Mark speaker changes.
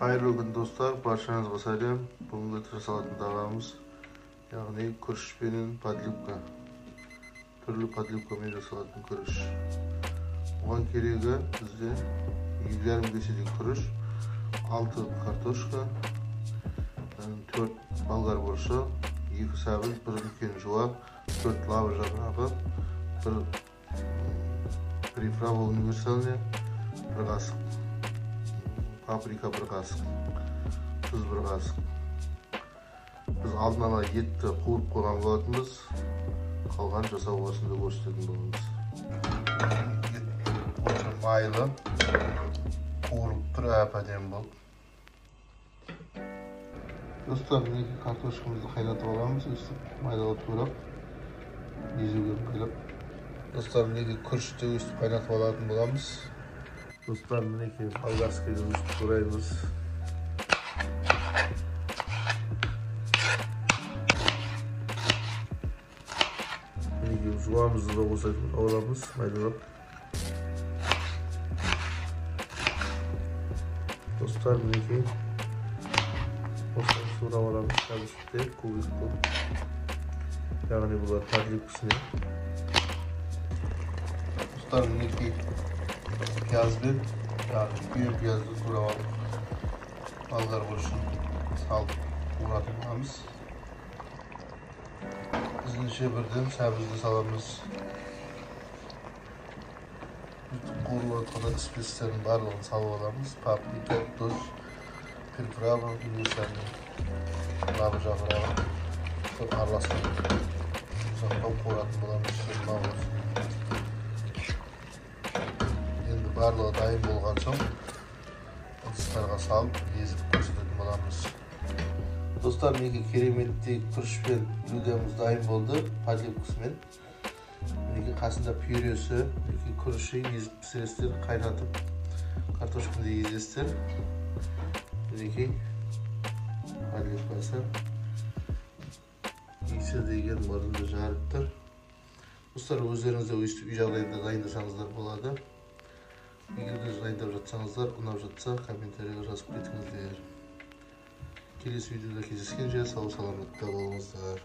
Speaker 1: Hayırlı gün dostlar, barşаңызға сәлем. Бүгінгі жасалатын тағамымыз яғни күріш пенен подливка. Түрлі подливкамен жасалатын күріш. Оған керегі бізде 2,5 кеседей күріш, 6 картошка, 4 болгар боршы, 2 сәбіз, 1 үлкен жуақ, 4 лавр жапырағы, 1 приправа универсальная, 1 қасық paprika 1 қасық, тұз 1 қасық. Біз алдын ала етті қуырып қойған болатынбыз, қалған жасау барысында көрсететін боламыз. Ет онша майлы, қуырып тұр әп-әдемі болып. Достар, мінекей картошкамызды қайнатып аламыз, өстіп майлалап турап, езуге майлап. Достар, мінекей күрішті өстіп қайнатып алатын боламыз. Dostlar, мінекей болгарскийді өстіп тураймыз. Мінекей жуамызды да қосайтын аламыз, майлап. Dostlar, мінекей осылай турап аламыз, кәбісті кубикті. Яғни бұлар подливкасына. Dostlar, мінекей piyazlı, yani büyük piyazlı turab alып, болгар боршын салып уратамыз. Ізінше бірден сәбізді саламыз. Қуырып жатқан специяның барлығын салып аламыз. Paprika, тұз, приправа, универсальный, лавр жапырағы. Көп араластырып ұзақтау қуыратын боламыз. Барлығы дайын болған соң ыдыстарға салып, езіп көрсететін боламыз. Достар, мінекей кереметтей күріш пен блюдомыз дайын болды, подливкасымен. Мінекей қасында пюресі, мінекей күріші езіп пісіресіздер, қайнатып, картошканы езесіздер. Мінекей подливкасы иісі деген мұрынды жарып тұр. Достар, өздеріңізде өйстіп үй жағдайында дайындасаңыздар болады. Егер де дайындап жатсаңыздар, ұнап жатса, комментарийға жазып кетіңіздер. Келесі видеода кездескенше сау саламатта болыңыздар.